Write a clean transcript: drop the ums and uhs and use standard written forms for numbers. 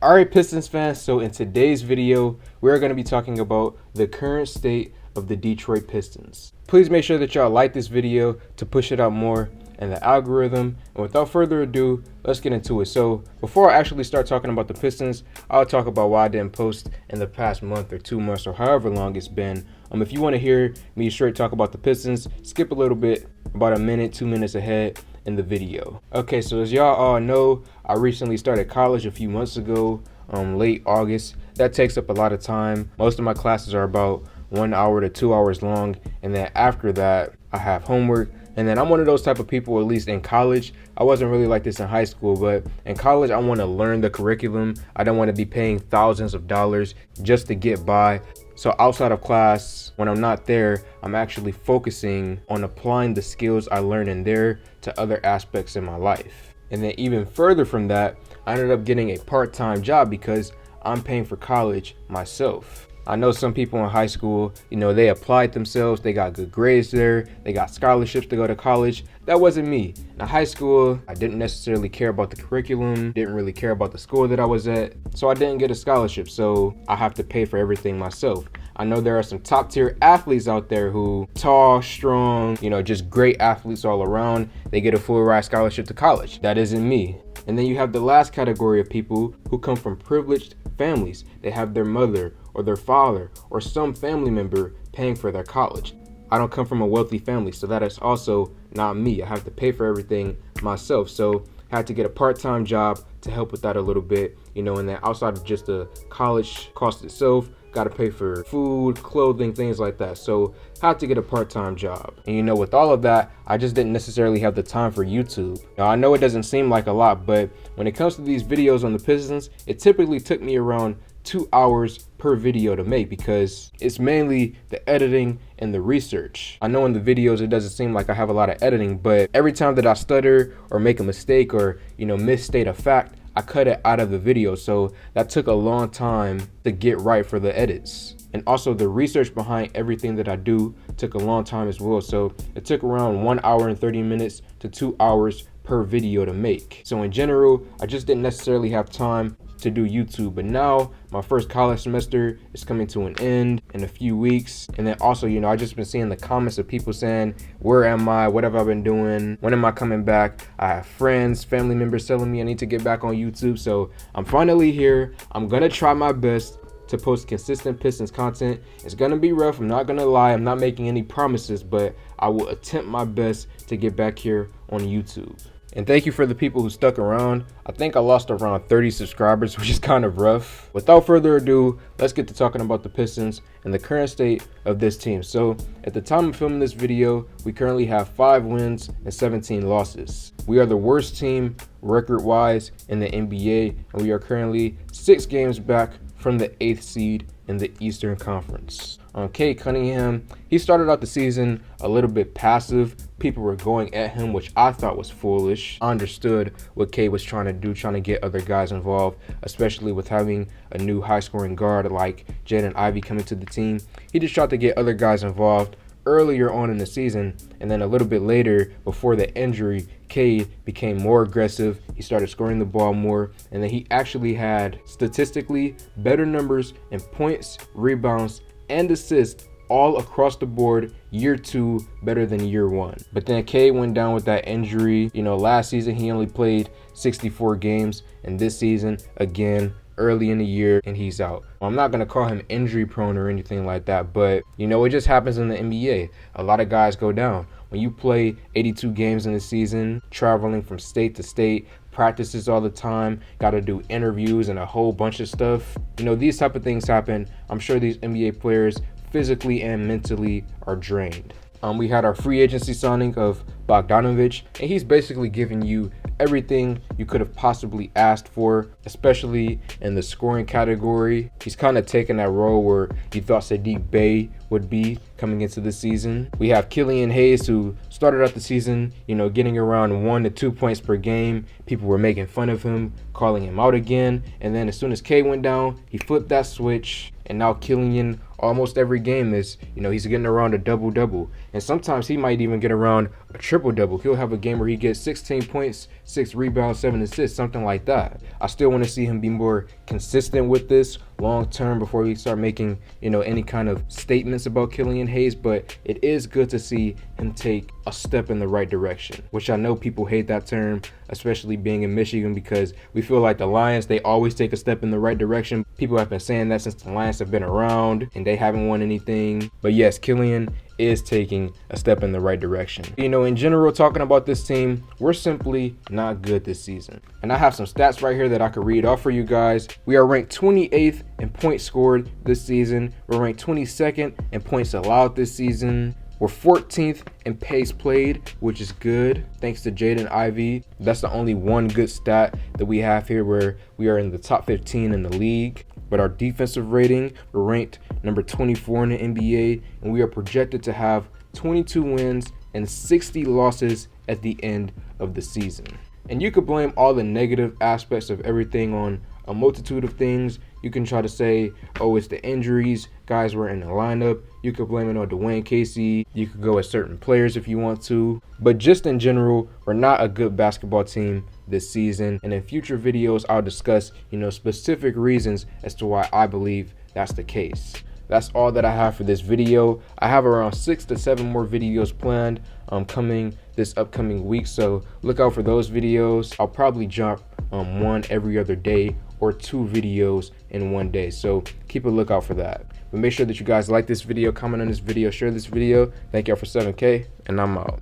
Alright, Pistons fans, so in today's video, we're going to be talking about the current state of the Detroit Pistons. Please make sure that y'all like this video to push it out more and the algorithm. And without further ado, let's get into it. So before I actually start talking about the Pistons, I'll talk about why I didn't post in the past month or 2 months or however long it's been. If you want to hear me straight talk about the Pistons, skip a little bit, about a minute, 2 minutes ahead in the video. Okay, so as y'all all know, I recently started college a few months ago, late August. That takes up a lot of time. Most of my classes are about 1 hour to 2 hours long, and then after that I have homework. And then I'm one of those type of people, at least in college. I wasn't really like this in high school, but in college I want to learn the curriculum. I don't want to be paying thousands of dollars just to get by. So outside of class, when I'm not there, I'm actually focusing on applying the skills I learned in there to other aspects in my life. And then even further from that, I ended up getting a part-time job because I'm paying for college myself. I know some people in high school, they applied themselves, they got good grades there, they got scholarships to go to college. That wasn't me. In high school, I didn't necessarily care about the curriculum, didn't really care about the school that I was at, so I didn't get a scholarship, so I have to pay for everything myself. I know there are some top tier athletes out there who tall, strong, just great athletes all around. They get a full ride scholarship to college. That isn't me. And then you have the last category of people who come from privileged families. They have their mother or their father or some family member paying for their college. I don't come from a wealthy family, so that is also not me. I have to pay for everything myself. So I had to get a part-time job to help with that a little bit, and then outside of just the college cost itself, got to pay for food, clothing, things like that. So I had to get a part-time job. And with all of that, I just didn't necessarily have the time for YouTube. Now I know it doesn't seem like a lot, but when it comes to these videos on the Pistons, it typically took me around 2 hours per video to make because it's mainly the editing and the research. I know in the videos it doesn't seem like I have a lot of editing, but every time that I stutter or make a mistake or misstate a fact, I cut it out of the video. So that took a long time to get right for the edits. And also the research behind everything that I do took a long time as well. So it took around 1 hour and 30 minutes to 2 hours per video to make. So in general, I just didn't necessarily have time to do YouTube. But now my first college semester is coming to an end in a few weeks. And then also, I just been seeing the comments of people saying, where am I? What have I been doing? When am I coming back? I have friends, family members telling me I need to get back on YouTube. So I'm finally here. I'm gonna try my best to post consistent Pistons content. It's gonna be rough, I'm not gonna lie. I'm not making any promises, but I will attempt my best to get back here on YouTube. And thank you for the people who stuck around. I think I lost around 30 subscribers, which is kind of rough. Without further ado, let's get to talking about the Pistons and the current state of this team. So at the time of filming this video, we currently have 5 wins and 17 losses. We are the worst team record-wise in the NBA, and we are currently 6 games back from the 8th seed in the Eastern Conference. Cade Cunningham, he started out the season a little bit passive. People were going at him, which I thought was foolish. I understood what Cade was trying to do, trying to get other guys involved, especially with having a new high-scoring guard like Jaden Ivey coming to the team. He just tried to get other guys involved earlier on in the season, and then a little bit later, before the injury, Cade became more aggressive. He started scoring the ball more, and then he actually had statistically better numbers in points, rebounds, and assists all across the board. Year 2 better than year 1. But then Cade went down with that injury. Last season he only played 64 games, and this season again early in the year, and he's out. I'm not gonna call him injury prone or anything like that, but it just happens in the NBA. A lot of guys go down. When you play 82 games in the season, traveling from state to state, practices all the time, got to do interviews and a whole bunch of stuff. These type of things happen. I'm sure these NBA players physically and mentally are drained. We had our free agency signing of Bogdanovich, and he's basically giving you everything you could have possibly asked for, especially in the scoring category. He's kind of taken that role where you thought Sadiq Bey would be coming into the season. We have Killian Hayes, who started out the season, getting around 1 to 2 points per game. People were making fun of him, calling him out again. And then as soon as K went down, he flipped that switch. And now Killian, almost every game is, he's getting around a double-double. And sometimes he might even get around a triple-double. He'll have a game where he gets 16 points, 6 rebounds, 7 assists, something like that. I still want to see him be more consistent with this long-term before we start making, any kind of statements about Killian Hayes. But it is good to see him take a step in the right direction, which I know people hate that term, especially being in Michigan, because we feel like the Lions, they always take a step in the right direction. People have been saying that since the Lions have been around and they haven't won anything. But yes, Killian is taking a step in the right direction. In general, talking about this team, we're simply not good this season. And I have some stats right here that I could read off for you guys. We are ranked 28th in points scored this season. We're ranked 22nd in points allowed this season. We're 14th in pace played, which is good, thanks to Jaden Ivey. That's the only one good stat that we have here, where we are in the top 15 in the league. But our defensive rating, we're ranked number 24 in the NBA, and we are projected to have 22 wins and 60 losses at the end of the season. And you could blame all the negative aspects of everything on a multitude of things. You can try to say, oh, it's the injuries, guys were in the lineup. You could blame it on Dwayne Casey. You could go at certain players if you want to. But just in general, we're not a good basketball team this season. And in future videos, I'll discuss, specific reasons as to why I believe that's the case. That's all that I have for this video. I have around 6 to 7 more videos planned coming this upcoming week, so look out for those videos. I'll probably drop one every other day or 2 videos in one day, so keep a lookout for that. But make sure that you guys like this video, comment on this video, share this video. Thank y'all for 7K, and I'm out.